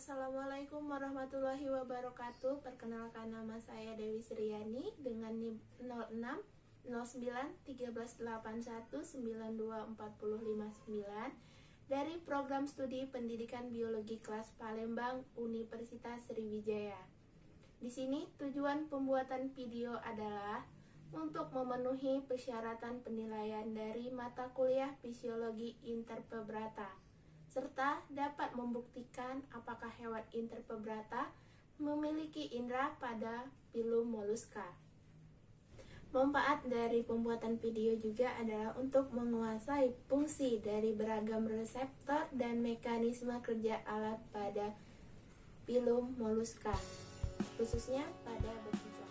Assalamualaikum warahmatullahi wabarakatuh. Perkenalkan, nama saya Dewi Sriani dengan NIM 06 09 13 81 92 40 59 dari Program Studi Pendidikan Biologi Kelas Palembang Universitas Sriwijaya. Di sini tujuan pembuatan video adalah untuk memenuhi persyaratan penilaian dari mata kuliah Fisiologi Intervertebrata, serta dapat membuktikan apakah hewan intervertebrata memiliki indera pada filum moluska. Manfaat dari pembuatan video juga adalah untuk menguasai fungsi dari beragam reseptor dan mekanisme kerja alat pada filum moluska, khususnya pada bekicot.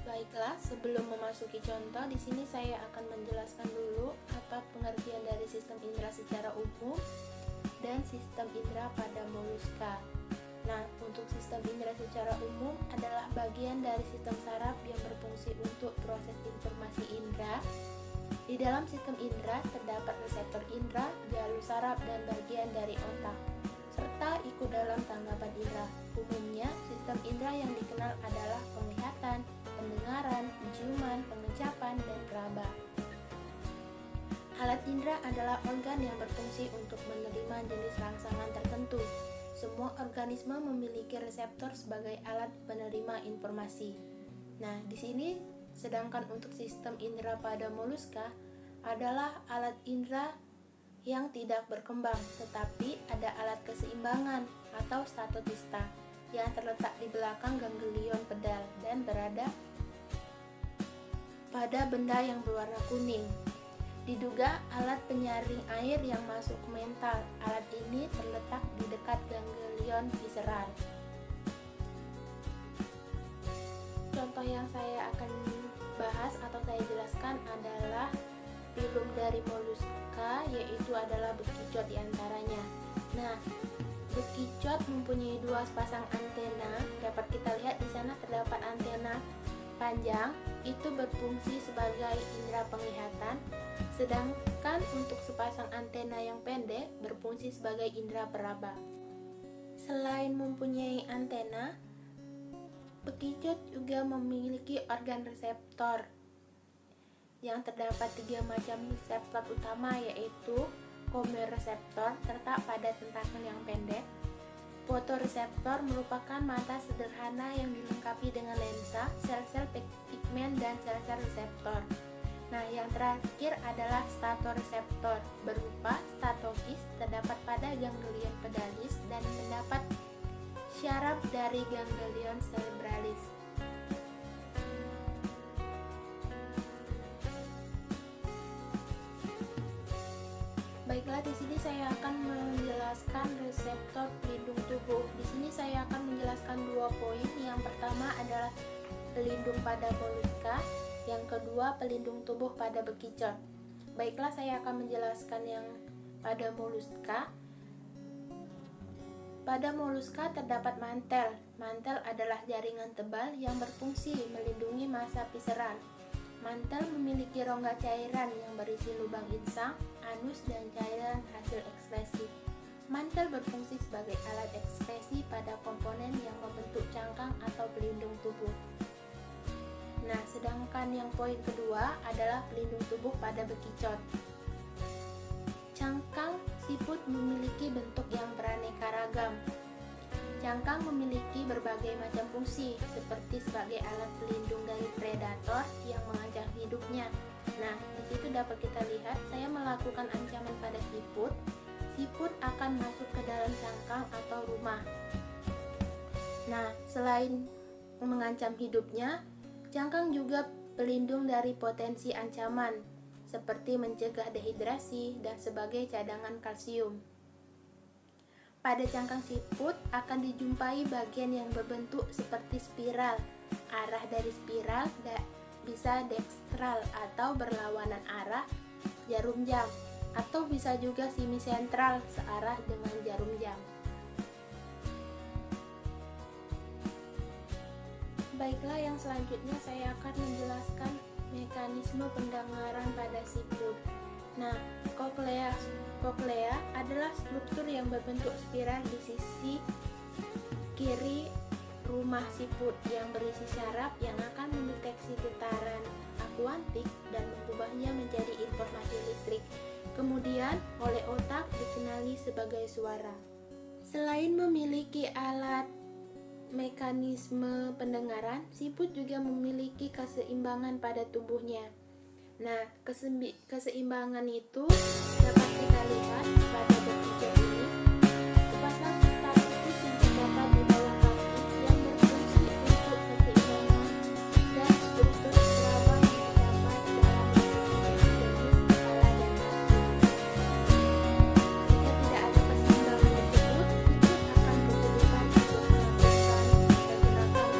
Baiklah, sebelum memasuki contoh, di sini saya akan menjelaskan dulu apa pengertian dari sistem indera secara umum dan sistem indera pada moluska. Nah, untuk sistem indera secara umum adalah bagian dari sistem saraf yang berfungsi untuk proses informasi indera. Di dalam sistem indera terdapat reseptor indera, jalur saraf, dan bagian dari otak, serta ikut dalam tanggapan indera. Umumnya, sistem indera yang dikenal adalah penglihatan, pendengaran, penciuman, pengecapan, dan peraba. Alat indera adalah organ yang berfungsi untuk menerima jenis rangsangan tertentu. Semua organisme memiliki reseptor sebagai alat penerima informasi. Nah, di sini sedangkan untuk sistem indera pada moluska adalah alat indera yang tidak berkembang, tetapi ada alat keseimbangan atau statotista yang terletak di belakang ganglion pedal dan berada pada benda yang berwarna kuning. Diduga alat penyaring air yang masuk ke mental. Alat ini terletak di dekat ganglion visceral. Contoh yang saya akan bahas atau saya jelaskan adalah filum dari moluska, yaitu adalah bekicot diantaranya. Nah, bekicot mempunyai dua pasang antena. Dapat kita lihat di sana terdapat antena panjang, itu berfungsi sebagai indera penglihatan, sedangkan untuk sepasang antena yang pendek berfungsi sebagai indera peraba. Selain mempunyai antena, bekicot juga memiliki organ reseptor yang terdapat 3 macam reseptor utama, yaitu komereseptor terletak pada tentakel yang pendek. Fotoreseptor merupakan mata sederhana yang dilengkapi dengan lensa, sel-sel pigmen, dan sel-sel reseptor. Nah, yang terakhir adalah statoreseptor, berupa statokis, terdapat pada ganglion pedalis dan mendapat syaraf dari ganglion cerebralis. Baiklah, di sini saya akan menjelaskan reseptor pelindung tubuh. Di sini saya akan menjelaskan 2 poin. Yang pertama adalah pelindung pada moluska, yang kedua pelindung tubuh pada bekicot. Baiklah, saya akan menjelaskan yang pada moluska. Pada moluska terdapat mantel. Mantel adalah jaringan tebal yang berfungsi melindungi massa visceral. Mantel memiliki rongga cairan yang berisi lubang insang, anus, dan cairan hasil ekskresi. Mantel berfungsi sebagai alat ekskresi pada komponen yang membentuk cangkang atau pelindung tubuh. Nah, sedangkan yang poin kedua adalah pelindung tubuh pada bekicot. Cangkang siput memiliki bentuk yang beraneka ragam. Cangkang memiliki berbagai macam fungsi, seperti sebagai alat pelindung dari predator yang mengancam hidupnya. Nah, di situ dapat kita lihat saya melakukan ancaman pada siput. Siput akan masuk ke dalam cangkang atau rumah. Nah, selain mengancam hidupnya, cangkang juga pelindung dari potensi ancaman, seperti mencegah dehidrasi dan sebagai cadangan kalsium. Pada cangkang siput akan dijumpai bagian yang berbentuk seperti spiral. Arah dari spiral bisa dekstral atau berlawanan arah jarum jam, atau bisa juga simisentral searah dengan jarum jam. Baiklah, yang selanjutnya saya akan menjelaskan mekanisme pendengaran pada siput. Nah, koklea adalah struktur yang yang berbentuk spiral di sisi kiri rumah siput yang berisi saraf yang akan mendeteksi getaran akuantik dan mengubahnya menjadi informasi listrik. Kemudian oleh otak dikenali sebagai suara. Selain memiliki alat mekanisme pendengaran, siput juga memiliki keseimbangan pada tubuhnya. Nah, keseimbangan itu dapat kita lihat pada berpijak ini. Sepasang stafus yang terdapat di bawah kaki yang berfungsi untuk keseimbangan dan struktur serabah yang terdapat dalam jenis kepala dan kaki. Jika tidak ada keseimbangan tersebut, siput akan kesulitan untuk melakukan pergerakan pada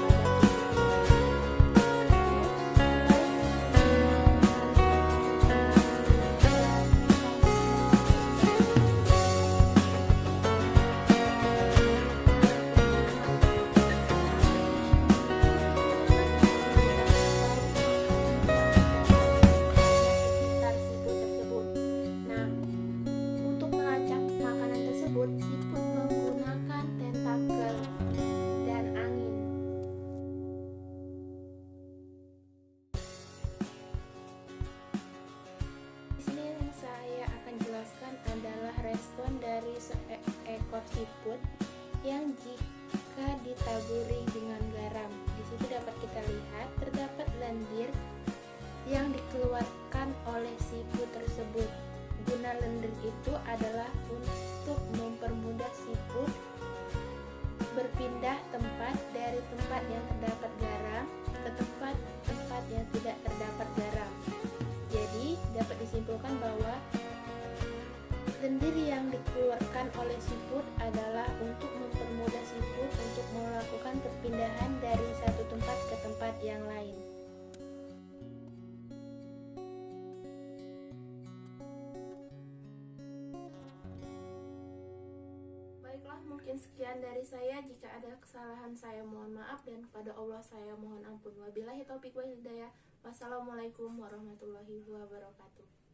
sekitar siput tersebut. Nah, untuk melacak makanan tersebut, siput menggunakan tentakel dan angin. Di sini yang saya akan jelaskan adalah respon dari seekor siput yang jika ditaburi dengan garam. Di situ dapat kita lihat terdapat lendir yang dikeluarkan oleh siput tersebut. Guna lendir itu adalah untuk mempermudah siput berpindah tempat dari tempat yang terdapat garam ke tempat yang tidak terdapat garam. Jadi dapat disimpulkan bahwa lendir yang dikeluarkan oleh siput adalah untuk mempermudah siput untuk melakukan perpindahan dari satu tempat ke tempat yang lain. Baiklah, mungkin sekian dari saya. Jika ada kesalahan saya mohon maaf, dan kepada Allah saya mohon ampun. Wabillahi taufiq wal hidayah. Wassalamualaikum warahmatullahi wabarakatuh.